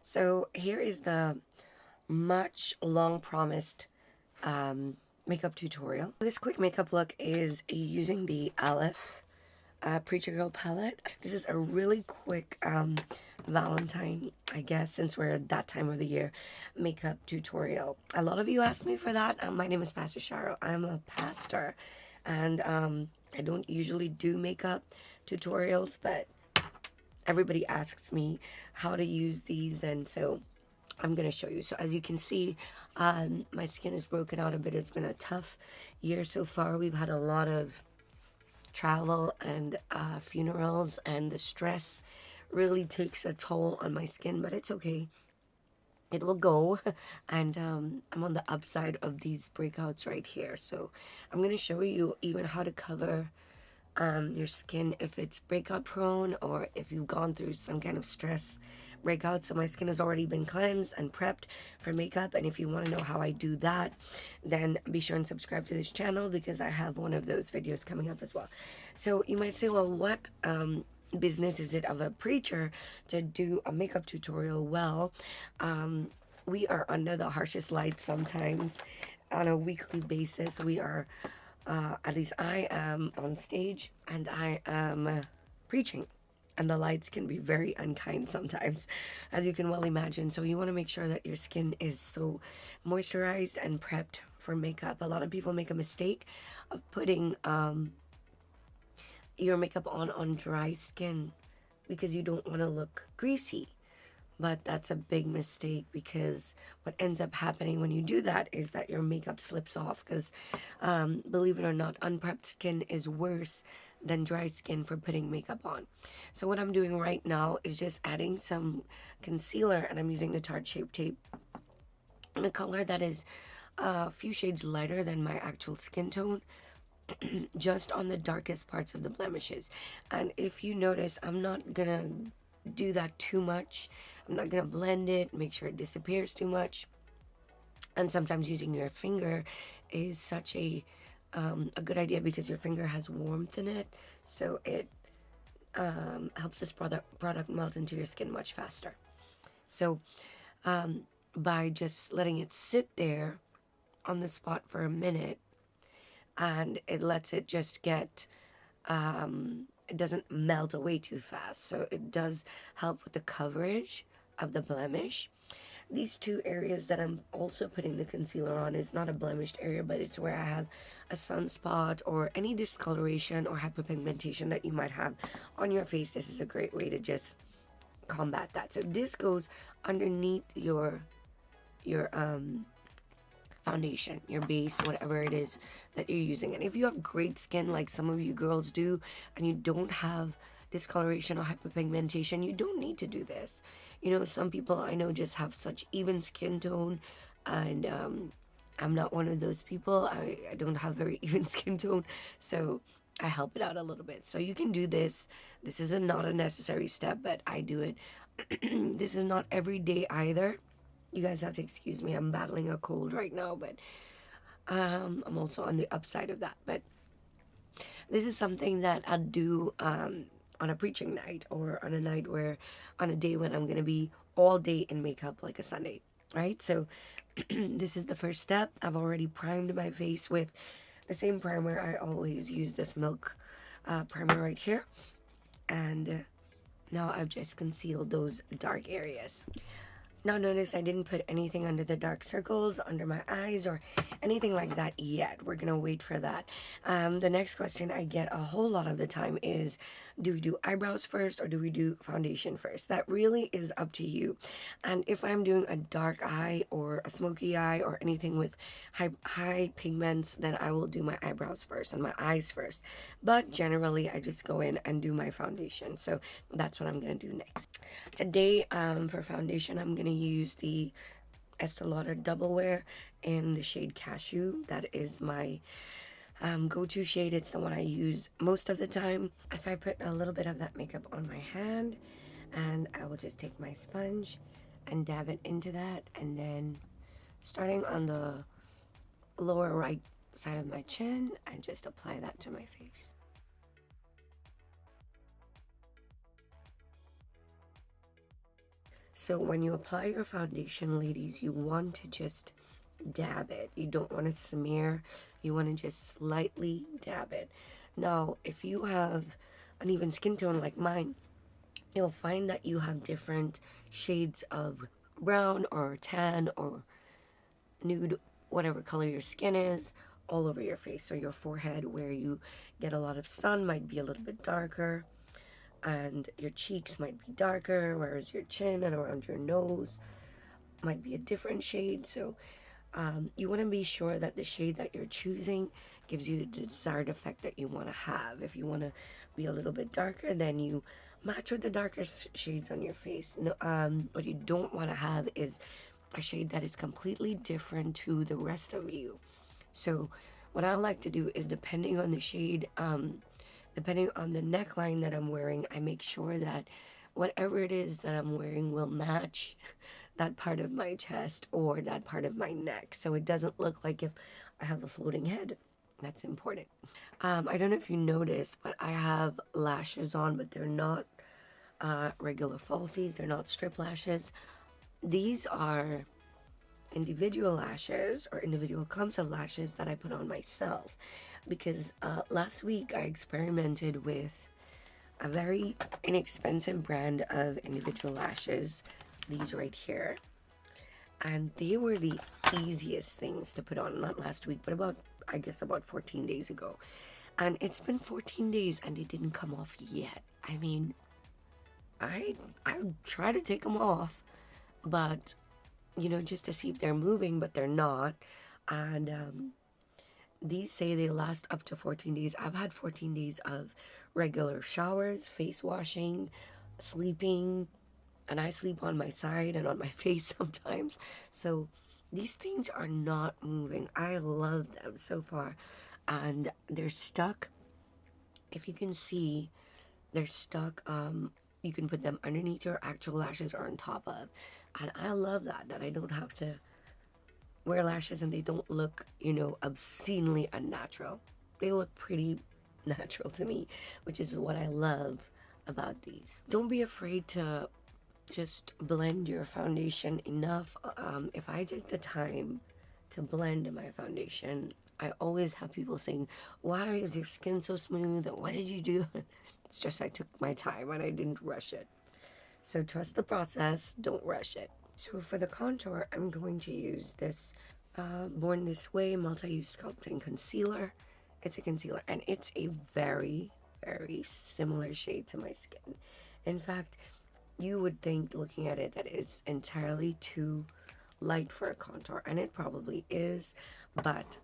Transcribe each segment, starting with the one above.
So here is the much long promised makeup tutorial. This quick makeup look is using the Aleph Preacher Girl palette. This is a really quick Valentine, I guess, since we're at that time of the year, makeup tutorial. A lot of you asked me for that. My name is Pastor Sharo. I'm a pastor, and I don't usually do makeup tutorials, but everybody asks me how to use these, and so I'm gonna show you. So as you can see, my skin is broken out a bit. It's been a tough year so far. We've had a lot of travel and funerals, and the stress really takes a toll on my skin, but it's okay. It will go. And I'm on the upside of these breakouts right here, so I'm gonna show you even how to cover your skin if it's breakout prone or if you've gone through some kind of stress breakout. So my skin has already been cleansed and prepped for makeup, and if you want to know how I do that, then be sure and subscribe to this channel because I have one of those videos coming up as well. So you might say, well, what business is it of a preacher to do a makeup tutorial? Well, we are under the harshest light sometimes on a weekly basis. We are at least I am on stage and I am preaching, and the lights can be very unkind sometimes, as you can well imagine. So you want to make sure that your skin is so moisturized and prepped for makeup. A lot of people make a mistake of putting your makeup on dry skin because you don't want to look greasy. But that's a big mistake, because what ends up happening when you do that is that your makeup slips off, because believe it or not, unprepped skin is worse than dry skin for putting makeup on. So what I'm doing right now is just adding some concealer, and I'm using the Tarte Shape Tape in a color that is a few shades lighter than my actual skin tone, just on the darkest parts of the blemishes. And if you notice, I'm not gonna do that too much. I'm not gonna blend it, make sure it disappears too much. And sometimes using your finger is such a good idea because your finger has warmth in it, so it helps this product melt into your skin much faster. So by just letting it sit there on the spot for a minute, and it lets it just get it doesn't melt away too fast, so it does help with the coverage of the blemish. These two areas that I'm also putting the concealer on is not a blemished area, but it's where I have a sunspot or any discoloration or hyperpigmentation that you might have on your face. This is a great way to just combat that. So this goes underneath your foundation, your base, whatever it is that you're using. And if you have great skin like some of you girls do, and you don't have discoloration or hyperpigmentation, you don't need to do this. You know, some people I know just have such even skin tone, and I'm not one of those people. I don't have very even skin tone, so I help it out a little bit. So you can do this. This is not a necessary step, but I do it. This is not every day either. You guys have to excuse me, I'm battling a cold right now, but I'm also on the upside of that. But this is something that I'll do on a preaching night, or on a night where, on a day when I'm going to be all day in makeup, like a Sunday, right? So this is the first step. I've already primed my face with the same primer. I always use this Milk primer right here. And now I've just concealed those dark areas. Now notice I didn't put anything under the dark circles, under my eyes, or anything like that yet. We're gonna wait for that. The next question I get a whole lot of the time is, do we do eyebrows first or do we do foundation first? That really is up to you. And if I'm doing a dark eye or a smoky eye or anything with high pigments, then I will do my eyebrows first and my eyes first. But generally I just go in and do my foundation. So that's what I'm gonna do next. Today for foundation, I'm gonna use the Estee Lauder Double Wear in the shade Cashew. That is my go-to shade. It's the one I use most of the time. So I put a little bit of that makeup on my hand, and I will just take my sponge and dab it into that, and then starting on the lower right side of my chin, I just apply that to my face. So when you apply your foundation, ladies, you want to just dab it. You don't want to smear. You want to just slightly dab it. Now, if you have an even skin tone like mine, you'll find that you have different shades of brown or tan or nude, whatever color your skin is, all over your face. So your forehead, where you get a lot of sun, might be a little bit darker, and your cheeks might be darker, whereas your chin and around your nose might be a different shade. So you want to be sure that the shade that you're choosing gives you the desired effect that you want to have. If you want to be a little bit darker, then you match with the darker shades on your face. No, what you don't want to have is a shade that is completely different to the rest of you. So what I like to do is, depending on the shade, depending on the neckline that I'm wearing, I make sure that whatever it is that I'm wearing will match that part of my chest or that part of my neck, so it doesn't look like if I have a floating head. That's important. I don't know if you noticed, but I have lashes on, but they're not regular falsies. They're not strip lashes. These are individual lashes or individual clumps of lashes that I put on myself, because last week I experimented with a very inexpensive brand of individual lashes, these right here, and they were the easiest things to put on. Not last week, but about 14 days ago, and it's been 14 days and they didn't come off yet. I mean, I try to take them off, but just to see if they're moving, but they're not. And these say they last up to 14 days. I've had 14 days of regular showers, face washing, sleeping, and I sleep on my side and on my face sometimes. So these things are not moving. I love them so far. And they're stuck. If you can see, they're stuck. You can put them underneath your actual lashes or on top of. And I love that I don't have to wear lashes and they don't look, obscenely unnatural. They look pretty natural to me, which is what I love about these. Don't be afraid to just blend your foundation enough. If I take the time to blend my foundation, I always have people saying, why is your skin so smooth? What did you do? It's just I took my time and I didn't rush it. So trust the process, don't rush it. So for the contour, I'm going to use this Born This Way Multi-Use Sculpting Concealer. It's a concealer and it's a very, very similar shade to my skin. In fact, you would think, looking at it, that it's entirely too light for a contour, and it probably is, but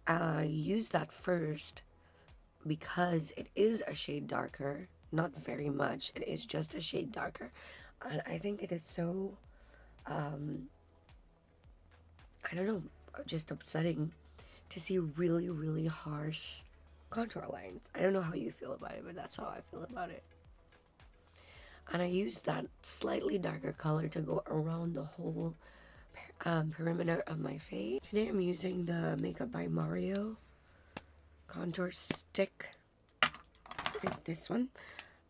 I use that first because it is a shade darker, not very much, it is just a shade darker, and I think it is so, I don't know, just upsetting to see really, really harsh contour lines. I don't know how you feel about it, but that's how I feel about it. And I use that slightly darker color to go around the whole perimeter of my face. Today I'm using the Makeup by Mario contour stick. It's this one.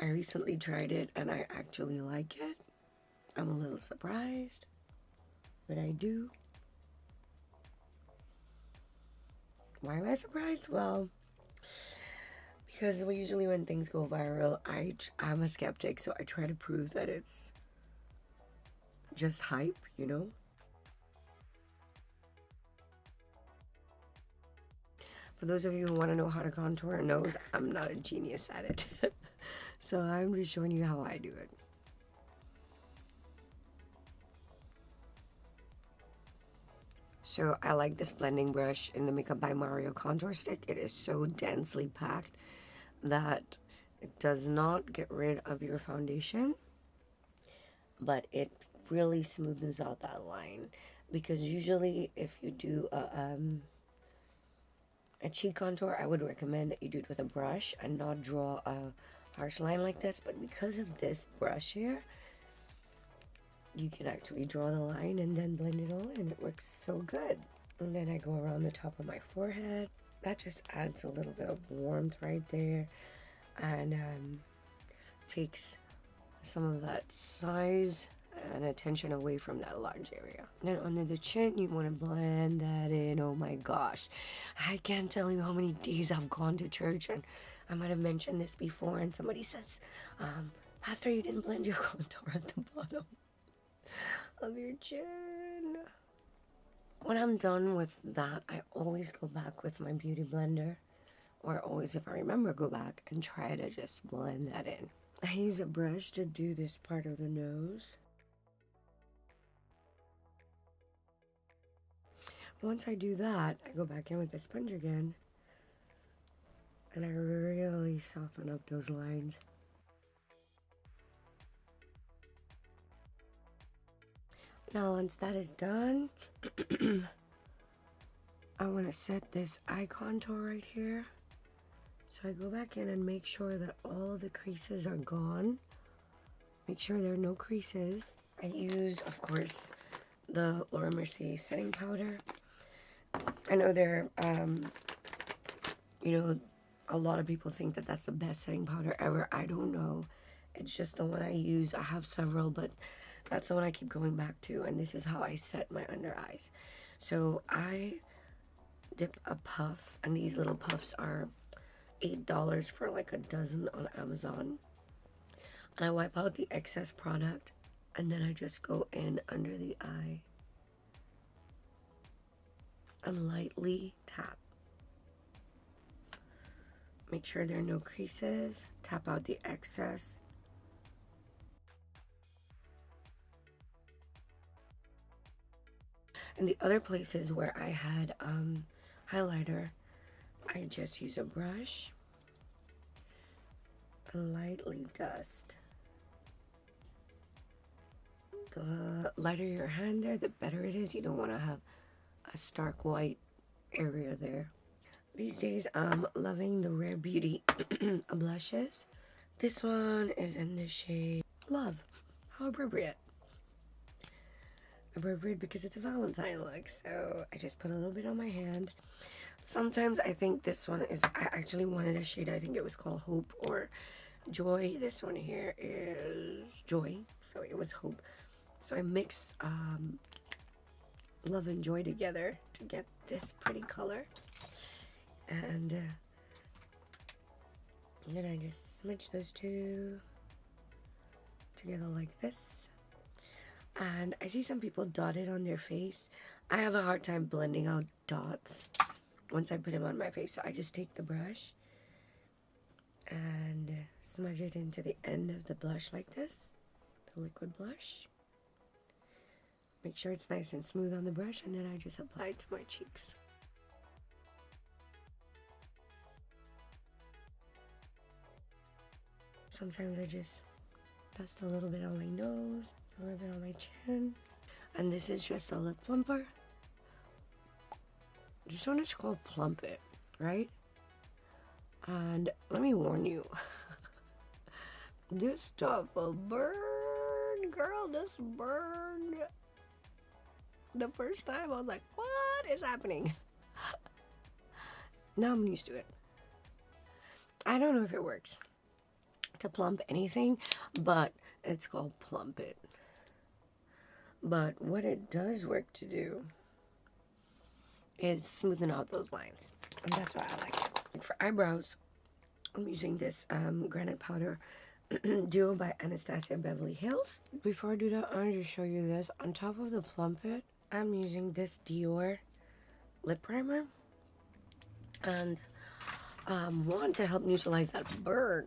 I recently tried it and I actually like it. I'm a little surprised, but I do. Why am I surprised? Well, because usually when things go viral, I'm a skeptic, so I try to prove that it's just hype, For those of you who want to know how to contour a nose, I'm not a genius at it. So I'm just showing you how I do it. So I like this blending brush in the Makeup by Mario contour stick. It is so densely packed that it does not get rid of your foundation, but it really smoothens out that line. Because usually if you do a cheek contour, I would recommend that you do it with a brush and not draw a harsh line like this. But because of this brush here, you can actually draw the line and then blend it all in. It works so good. And then I go around the top of my forehead. That just adds a little bit of warmth right there, and takes some of that size and attention away from that large area. Then under the chin, you want to blend that in. Oh my gosh, I can't tell you how many days I've gone to church, and I might have mentioned this before, and somebody says, Pastor, you didn't blend your contour at the bottom of your chin. When I'm done with that, I always go back with my beauty blender, or always, if I remember, go back and try to just blend that in. I use a brush to do this part of the nose. Once I do that, I go back in with the sponge again, and I really soften up those lines. Now, once that is done, I want to set this eye contour right here. So I go back in and make sure that all the creases are gone. Make sure there are no creases. I use, of course, the Laura Mercier setting powder. I know a lot of people think that that's the best setting powder ever. I don't know. It's just the one I use. I have several, but that's the one I keep going back to. And this is how I set my under eyes. So I dip a puff, and these little puffs are $8 for like a dozen on Amazon. And I wipe out the excess product, and then I just go in under the eye and lightly tap. Make sure there are no creases. Tap out the excess. And the other places where I had highlighter, I just use a brush and lightly dust. The lighter your hand there, the better it is. You don't want to have a stark white area there. These days I'm loving the Rare Beauty blushes. This one is in the shade Love. How appropriate. Appropriate because it's a Valentine look. So I just put a little bit on my hand. Sometimes I think this one is, I actually wanted a shade, I think it was called Hope or Joy. This one here is Joy, so it was Hope. So I mix Love and Joy together to get this pretty color. And then I just smudge those two together like this. And I see some people dot it on their face. I have a hard time blending out dots once I put them on my face. So I just take the brush and smudge it into the end of the blush like this, the liquid blush. Make sure it's nice and smooth on the brush, and then I just apply it to my cheeks. Sometimes I just dust a little bit on my nose, a little bit on my chin. And this is just a lip plumper. This one is called Plump It, right? And let me warn you, this stuff will burn, girl, this burned. The first time I was like, what is happening? Now I'm used to it. I don't know if it works to plump anything, but it's called Plump It. But what it does work to do is smoothing out those lines, and that's why I like it. For eyebrows, I'm using this granite powder duo by Anastasia Beverly Hills. Before I do that, I want to show you this. On top of the Plump It, I'm using this Dior lip primer, and one, to help neutralize that burn,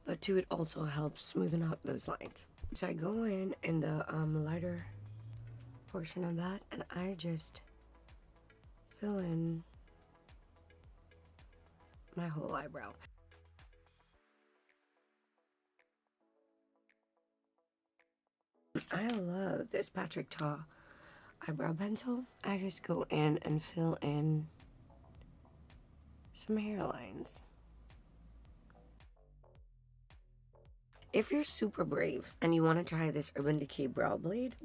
but two, it also helps smoothen out those lines. So I go in the lighter portion of that, and I just fill in my whole eyebrow. I love this Patrick Ta eyebrow pencil. I just go in and fill in some hairlines. If you're super brave and you want to try this Urban Decay brow blade,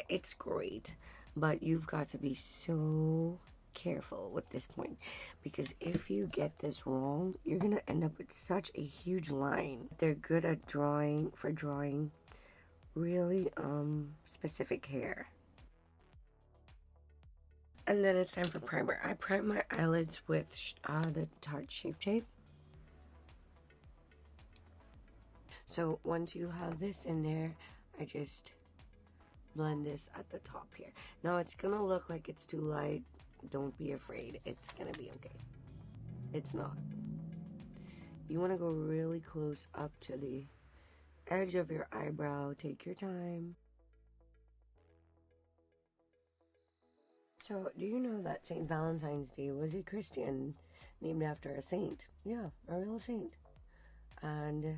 it's great, but you've got to be so careful with this point, because if you get this wrong, you're gonna end up with such a huge line. They're good at drawing really specific hair. And then it's time for primer. I prime my eyelids with the Tarte Shape Tape. So once you have this in there, I just blend this at the top here. Now it's gonna look like it's too light. Don't be afraid. It's gonna be okay. It's not. You want to go really close up to the edge of your eyebrow. Take your time. So, do you know that St. Valentine's Day was a Christian named after a saint? Yeah, a real saint. And,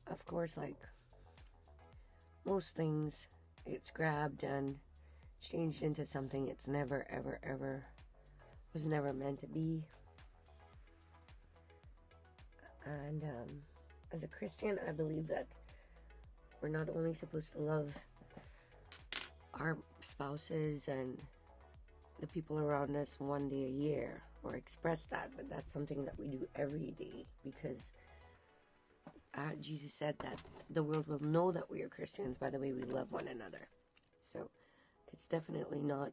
of course, like most things, it's grabbed and changed into something it's never, ever, ever was never meant to be. And as a Christian, I believe that we're not only supposed to love our spouses and the people around us one day a year or express that, but that's something that we do every day, because Jesus said that the world will know that we are Christians by the way we love one another. So it's definitely not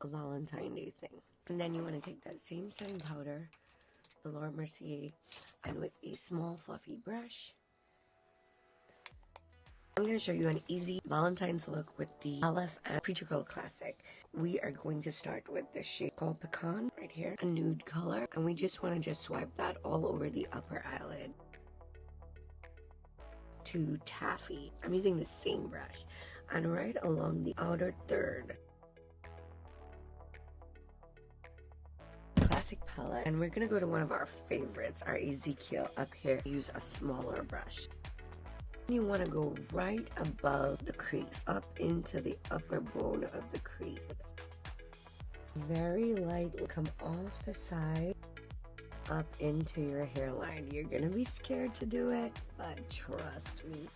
a Valentine Day thing. And then you want to take that same setting powder, the Laura Mercier, and with a small fluffy brush, I'm going to show you an easy Valentine's look with the Aleph and Preacher Girl Classic. We are going to start with the shade called Pecan right here, a nude color, and we just want to just swipe that all over the upper eyelid to taffy. I'm using the same brush, and right along the outer third. Classic palette, and we're going to go to one of our favorites, our Ezekiel up here. Use a smaller brush. You want to go right above the crease, up into the upper bone of the crease. Very lightly come off the side, up into your hairline. You're going to be scared to do it, but trust me.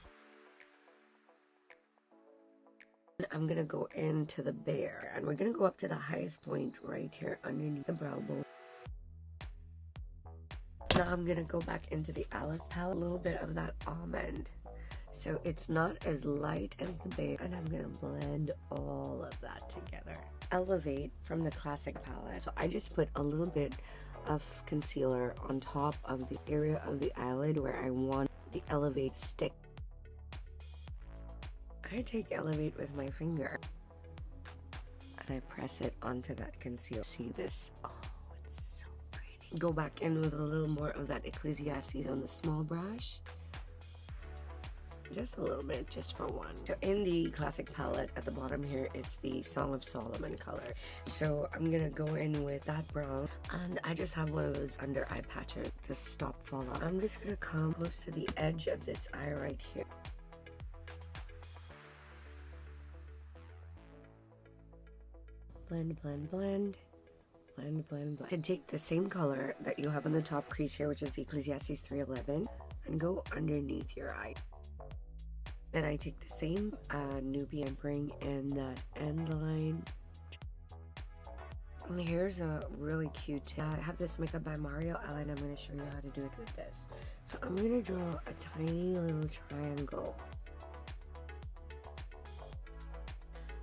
I'm going to go into the bear, and we're going to go up to the highest point right here underneath the brow bone. Now I'm going to go back into the Aleph palette, a little bit of that almond. So it's not as light as the bear, and I'm gonna blend all of that together. Elevate from the Classic palette. So I just put a little bit of concealer on top of the area of the eyelid where I want the Elevate stick. I take Elevate with my finger and I press it onto that concealer. See this? Oh, it's so pretty. Go back in with a little more of that Ecclesiastes on the small brush. Just a little bit, just for one. So in the Classic palette at the bottom here, it's the Song of Solomon color. So I'm gonna go in with that brown, and I just have one of those under eye patches to stop fallout. I'm just gonna come close to the edge of this eye right here. Blend, blend, blend. Blend, blend, blend. To take the same color that you have on the top crease here, which is the Ecclesiastes 3:11, and go underneath your eye. Then I take the same newbie and bring in that end line. And here's a really cute tip. I have this Makeup by Mario outline. I'm going to show you how to do it with this. So I'm going to draw a tiny little triangle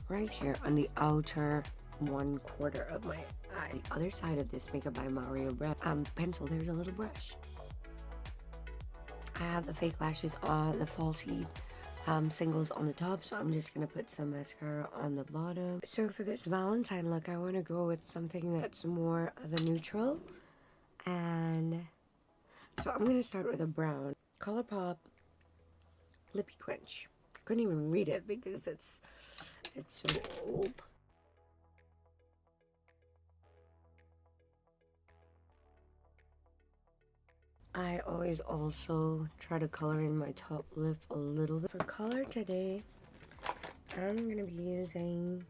right here on the outer 1/4 of my eye. The other side of this Makeup by Mario pencil, there's a little brush. I have the fake lashes on the falsy singles on the top, so I'm just gonna put some mascara on the bottom. So for this Valentine look, I want to go with something that's more of a neutral, and so I'm gonna start with a brown. ColourPop Lippy Quench. I couldn't even read it because it's so old. I always also try to color in my top lip a little bit. For color today, I'm going to be using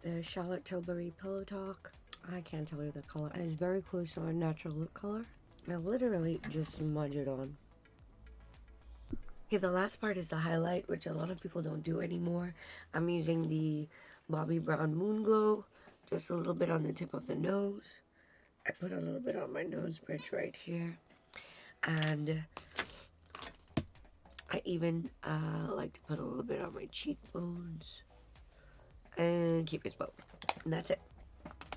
the Charlotte Tilbury Pillow Talk. I can't tell you the color. It's very close to our natural lip color. I literally just smudge it on. Okay, the last part is the highlight, which a lot of people don't do anymore. I'm using the Bobbi Brown Moon Glow, just a little bit on the tip of the nose. I put a little bit on my nose bridge right here. And I even like to put a little bit on my cheekbones and keep it bow. And that's it.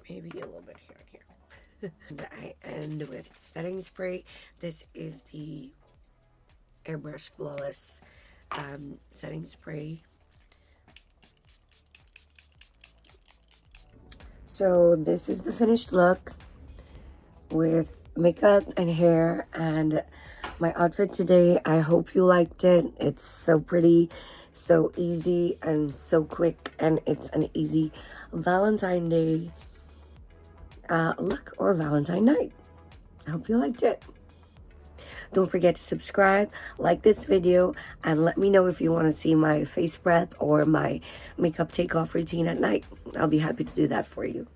Maybe a little bit here and here. And I end with setting spray. This is the Airbrush Flawless setting spray. So this is the finished look with makeup and hair and my outfit today. I hope you liked it. It's so pretty, so easy, and so quick, and it's an easy Valentine Day look or Valentine night. I hope you liked it. Don't forget to subscribe, like this video, and let me know if you want to see my face prep or my makeup takeoff routine at night. I'll be happy to do that for you.